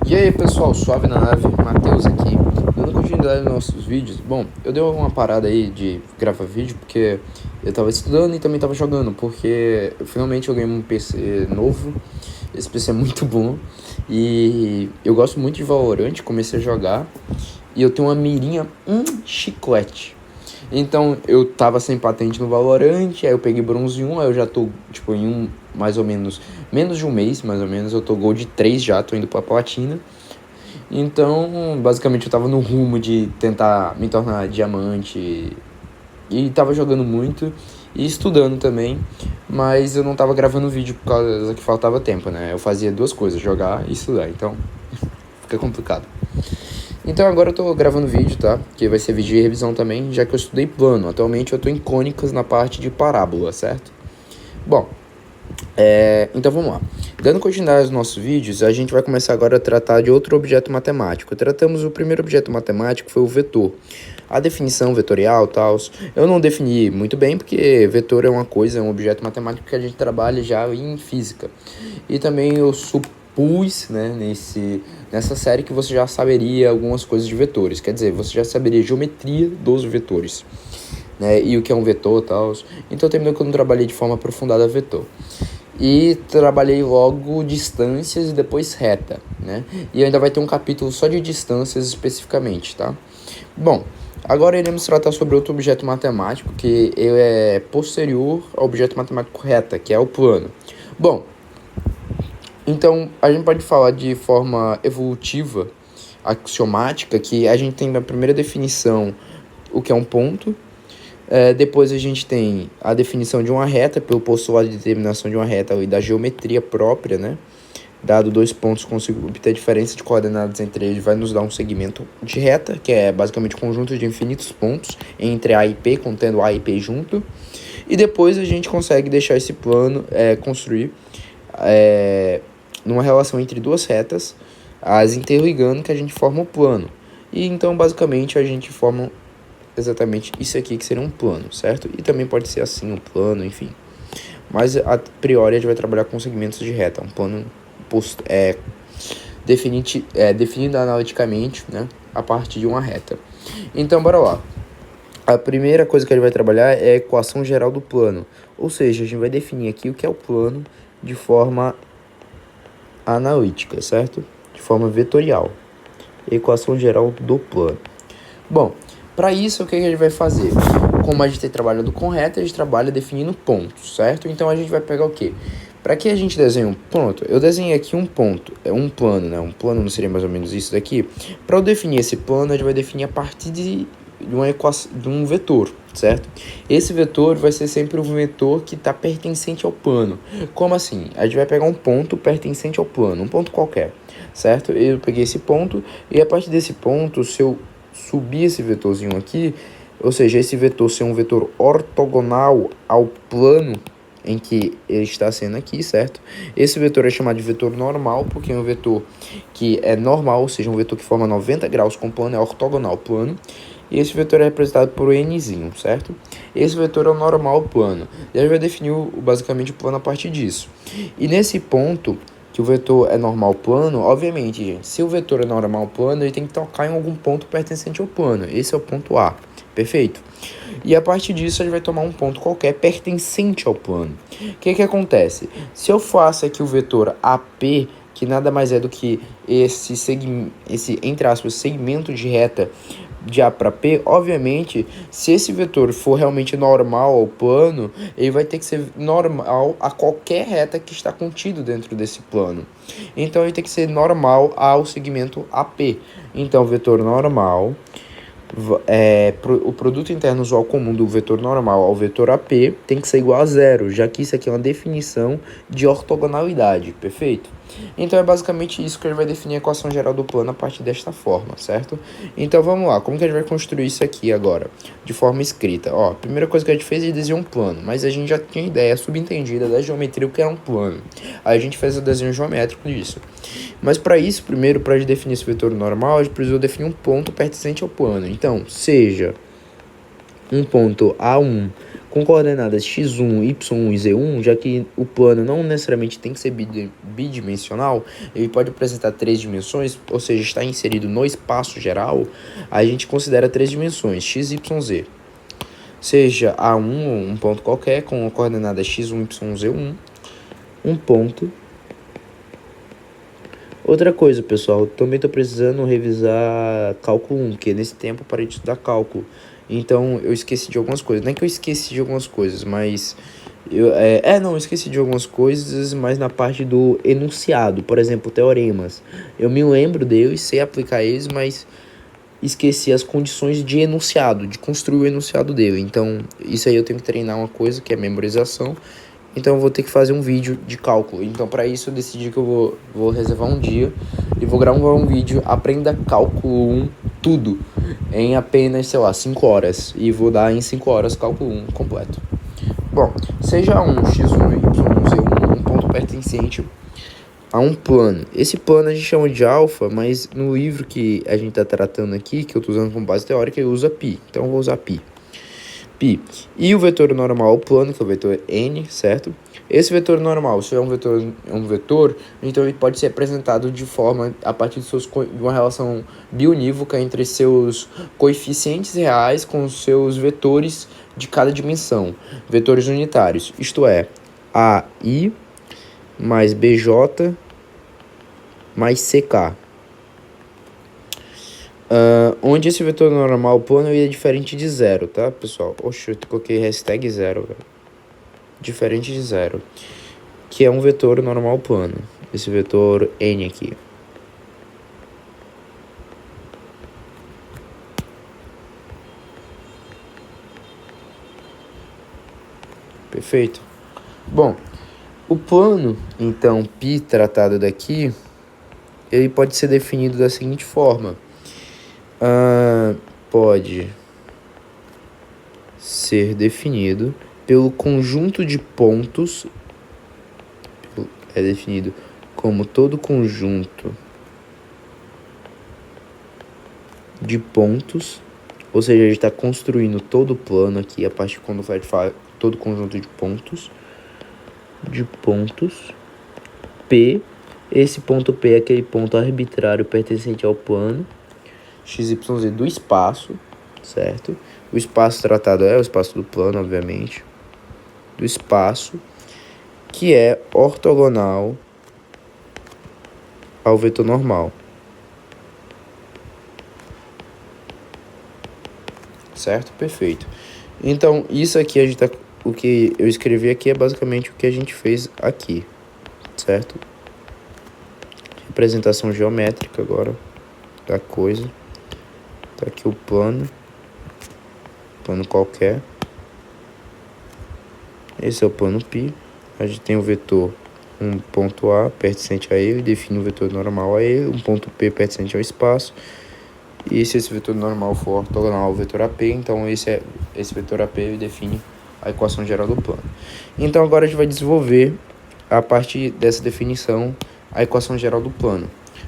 E aí pessoal, suave na nave, Matheus aqui, dando continuidade aos nossos vídeos. Bom, eu dei uma parada aí de gravar vídeo porque eu tava estudando e também tava jogando, porque finalmente eu ganhei um PC novo. Esse PC é muito bom e eu gosto muito de Valorant, comecei a jogar e eu tenho uma mirinha, chiclete. Então eu tava sem patente no Valorant, aí eu peguei bronze 1, aí eu já tô tipo em mais ou menos de um mês, mais ou menos, eu tô Gold 3 já, tô indo pra platina. Então, basicamente eu tava no rumo de tentar me tornar diamante e tava jogando muito e estudando também, mas eu não tava gravando vídeo por causa que faltava tempo, né? Eu fazia duas coisas, jogar e estudar, então fica complicado. Então agora eu tô gravando vídeo, tá? Que vai ser vídeo de revisão também, já que eu estudei plano. Atualmente eu tô em cônicas na parte de parábola, certo? Bom, então vamos lá. Dando continuidade aos nossos vídeos, a gente vai começar agora a tratar de outro objeto matemático. Tratamos o primeiro objeto matemático, foi o vetor. A definição vetorial e tal, eu não defini muito bem, porque vetor é uma coisa, é um objeto matemático que a gente trabalha já em física. E também eu supus, né, nessa série que você já saberia algumas coisas de vetores. Quer dizer, você já saberia geometria dos vetores, né, e o que é um vetor e tal. Então terminou que eu não trabalhei de forma aprofundada vetor. E trabalhei logo distâncias e depois reta, né? E ainda vai ter um capítulo só de distâncias especificamente, tá? Bom, agora iremos tratar sobre outro objeto matemático que é posterior ao objeto matemático reta, que é o plano. Bom, então a gente pode falar de forma evolutiva, axiomática, que a gente tem na primeira definição o que é um ponto. Depois a gente tem a definição de uma reta, pelo postulado de determinação de uma reta e da geometria própria, né? Dado dois pontos, consigo obter a diferença de coordenadas entre eles, vai nos dar um segmento de reta, que é basicamente um conjunto de infinitos pontos entre A e P, contendo A e P junto. E depois a gente consegue deixar esse plano, construir numa relação entre duas retas, as interligando, que a gente forma o plano. E então, basicamente, a gente forma exatamente isso aqui, que seria um plano, certo? E também pode ser assim, um plano, enfim. Mas a priori a gente vai trabalhar com segmentos de reta, um plano definido analiticamente, né, a partir de uma reta. Então, bora lá. A primeira coisa que a gente vai trabalhar é a equação geral do plano. Ou seja, a gente vai definir aqui o que é o plano de forma analítica, certo? De forma vetorial. Equação geral do plano. Bom, para isso, o que a gente vai fazer? Como a gente tem trabalhado com reta, a gente trabalha definindo pontos, certo? Então, a gente vai pegar o quê? Para que a gente desenhe um ponto, eu desenhei aqui um ponto, um plano, né? Um plano não seria mais ou menos isso daqui? Para eu definir esse plano, a gente vai definir a partir de uma equação, de um vetor, certo? Esse vetor vai ser sempre um vetor que está pertencente ao plano. Como assim? A gente vai pegar um ponto pertencente ao plano, um ponto qualquer, certo? Eu peguei esse ponto e a partir desse ponto, se eu subir esse vetorzinho aqui, ou seja, esse vetor ser um vetor ortogonal ao plano em que ele está sendo aqui, certo? Esse vetor é chamado de vetor normal, porque é um vetor que é normal, ou seja, um vetor que forma 90 graus com o plano, é ortogonal ao plano. E esse vetor é representado por nzinho, certo? Esse vetor é o normal plano. E a gente vai definir basicamente o plano a partir disso. E nesse ponto, que o vetor é normal plano, obviamente, gente, se o vetor é normal plano, ele tem que tocar em algum ponto pertencente ao plano. Esse é o ponto A, perfeito? E a partir disso, a gente vai tomar um ponto qualquer pertencente ao plano. O que acontece? Se eu faço aqui o vetor AP, que nada mais é do que esse entre aspas, segmento de reta de A para P, obviamente, se esse vetor for realmente normal ao plano, ele vai ter que ser normal a qualquer reta que está contido dentro desse plano. Então, ele tem que ser normal ao segmento AP. Então, vetor normal, o produto interno usual comum do vetor normal ao vetor AP tem que ser igual a zero, já que isso aqui é uma definição de ortogonalidade, perfeito? Então é basicamente isso que a gente vai definir a equação geral do plano a partir desta forma, certo? Então vamos lá, como que a gente vai construir isso aqui agora, de forma escrita? Ó, a primeira coisa que a gente fez é desenhar um plano, mas a gente já tinha ideia subentendida da geometria, o que era um plano. Aí a gente fez o desenho geométrico disso. Mas para isso, primeiro, para a gente definir esse vetor normal, a gente precisou definir um ponto pertencente ao plano. Então, seja um ponto A1 com coordenadas x1, y1 e z1, já que o plano não necessariamente tem que ser bidimensional, ele pode apresentar três dimensões, ou seja, está inserido no espaço geral, a gente considera três dimensões, x, y, z. Seja A1 um ponto qualquer com a coordenada x1, y1, z1, um ponto. Outra coisa, pessoal, também estou precisando revisar cálculo 1, porque nesse tempo eu parei de estudar cálculo. Então eu esqueci de algumas coisas. Não é que eu esqueci de algumas coisas, mas eu esqueci de algumas coisas, mas na parte do enunciado, por exemplo, teoremas. Eu me lembro deles, sei aplicar eles, mas esqueci as condições de enunciado, de construir o enunciado dele. Então, isso aí eu tenho que treinar uma coisa que é memorização. Então eu vou ter que fazer um vídeo de cálculo. Então para isso eu decidi que eu vou reservar um dia e vou gravar um vídeo aprenda cálculo 1 tudo em apenas, sei lá, 5 horas. E vou dar em 5 horas cálculo 1 completo. Bom, seja um x1, y1, z1, um ponto pertencente a um plano. Esse plano a gente chama de alfa, mas no livro que a gente está tratando aqui, que eu estou usando como base teórica, eu uso π. Então eu vou usar π. E o vetor normal plano, que é o vetor n, certo? Esse vetor normal, se é um vetor, então ele pode ser apresentado de forma a partir de uma relação biunívoca entre seus coeficientes reais com os seus vetores de cada dimensão, vetores unitários, isto é, AI mais BJ mais CK. Onde esse vetor normal plano é diferente de zero, tá, pessoal? Oxe, eu coloquei hashtag zero, velho. Diferente de zero, que é um vetor normal plano. Esse vetor n aqui. Perfeito. Bom, o plano, então, π tratado daqui, ele pode ser definido da seguinte forma. Pode ser definido pelo conjunto de pontos, é definido como todo conjunto de pontos, ou seja, a gente está construindo todo o plano aqui, a partir quando vai falar todo conjunto de pontos, P, esse ponto P é aquele ponto arbitrário pertencente ao plano, x, y, z do espaço, certo? O espaço tratado é o espaço do plano, obviamente, do espaço, que é ortogonal ao vetor normal. Certo? Perfeito. Então, isso aqui o que eu escrevi aqui é basicamente o que a gente fez aqui, certo? Representação geométrica agora da coisa. Tá aqui o plano qualquer. Esse é o plano π. A gente tem o vetor, um ponto A pertencente a ele, define um vetor normal a ele, um ponto P pertencente ao espaço. E se esse vetor normal for ortogonal ao vetor AP, então esse vetor AP define a equação geral do plano. Então agora a gente vai desenvolver, a partir dessa definição, a equação geral do plano.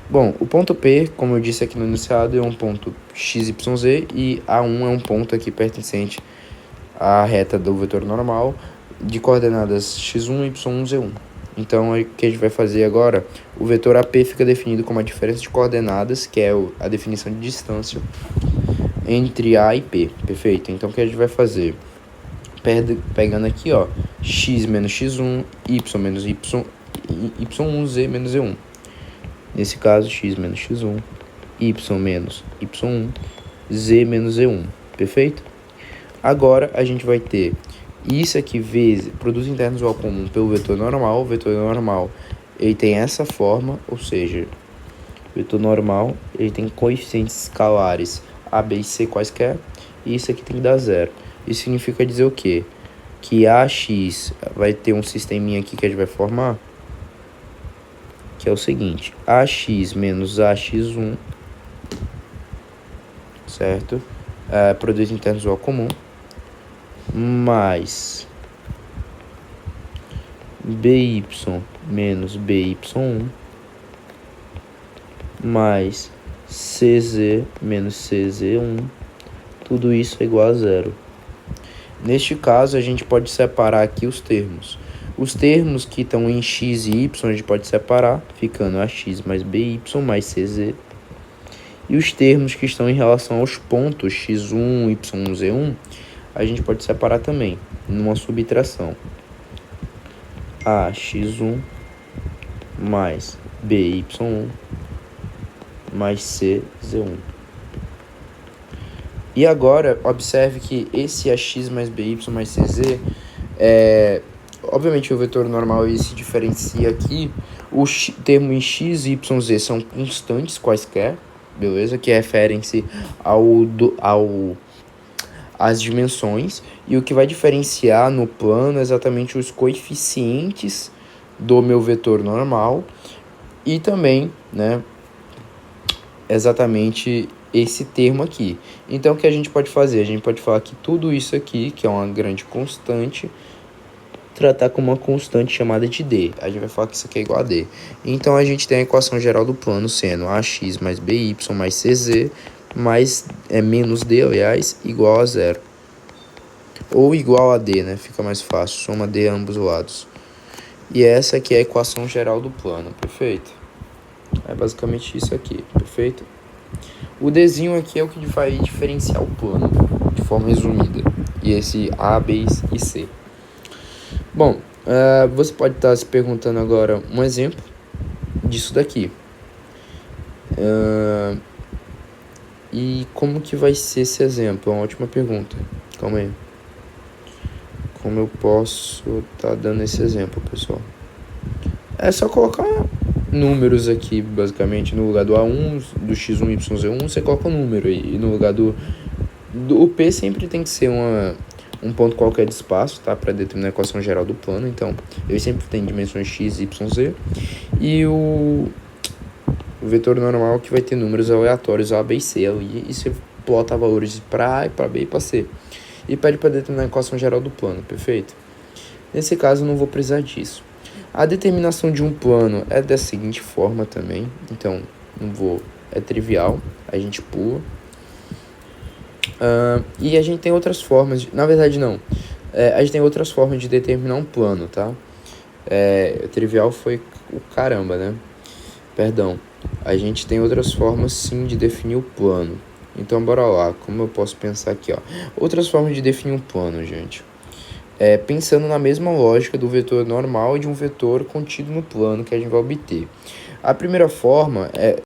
Bom, o ponto P, como eu disse aqui no enunciado, é um ponto x, y, z, e A1 é um ponto aqui pertencente à reta do vetor normal, de coordenadas x1, y1, z1. Então, o que a gente vai fazer agora, o vetor AP fica definido como a diferença de coordenadas, que é a definição de distância entre A e P, perfeito? Então, o que a gente vai fazer? Pegando aqui, ó, x menos x1, y menos y1, z menos z1. Nesse caso, x menos x1, y menos y1, z menos z1, perfeito? Agora, a gente vai ter isso aqui vezes produto interno visual comum pelo vetor normal. O vetor normal ele tem essa forma, ou seja, o vetor normal ele tem coeficientes escalares a, b e c quaisquer, e isso aqui tem que dar zero. Isso significa dizer o quê? Que ax vai ter um sisteminha aqui que a gente vai formar, que é o seguinte: ax menos ax1, certo? Produto interno visual comum, mais by menos by1 mais cz menos cz1, tudo isso é igual a zero. Neste caso, a gente pode separar aqui os termos. Os termos que estão em x e y, a gente pode separar, ficando ax mais by mais cz. E os termos que estão em relação aos pontos x1, y1, z1, a gente pode separar também, numa subtração. Ax1 mais by1 mais cz1. E agora, observe que esse ax mais by mais cz, obviamente o vetor normal ele se diferencia aqui. O termo em x e yz são constantes quaisquer, beleza? Que referem-se às dimensões. E o que vai diferenciar no plano é exatamente os coeficientes do meu vetor normal. E também, né, exatamente esse termo aqui. Então, o que a gente pode fazer? A gente pode falar que tudo isso aqui, que é uma grande constante, tratar como uma constante chamada de D. A gente vai falar que isso aqui é igual a D. Então, a gente tem a equação geral do plano sendo ax mais by mais cz mais menos D, aliás, igual a zero. Ou igual a D, né? Fica mais fácil. Soma D a ambos os lados. E essa aqui é a equação geral do plano, perfeito? É basicamente isso aqui, perfeito? O Dzinho aqui é o que vai diferenciar o plano, de forma resumida. E esse A, B e C. Bom, você pode estar se perguntando agora um exemplo disso daqui. E como que vai ser esse exemplo? É uma ótima pergunta. Calma aí. Como eu posso estar dando esse exemplo, pessoal? É só colocar números aqui, basicamente, no lugar do A1, do X1, YZ1, você coloca um número aí. E no lugar do P sempre tem que ser um ponto qualquer de espaço, tá? Para determinar a equação geral do plano. Então, ele sempre tem dimensões X, Y, Z. E o vetor normal que vai ter números aleatórios A, B e C ali. E você plota valores para A, para B e para C. E pede para determinar a equação geral do plano, perfeito? Nesse caso, eu não vou precisar disso. A determinação de um plano é da seguinte forma também, então é trivial, a gente pula. E a gente tem outras formas, na verdade não, a gente tem outras formas de determinar um plano, tá? Trivial foi o caramba, né? Perdão, a gente tem outras formas sim de definir o plano. Então bora lá, como eu posso pensar aqui, ó. Outras formas de definir um plano, gente. Pensando na mesma lógica do vetor normal e de um vetor contido no plano que a gente vai obter. A primeira forma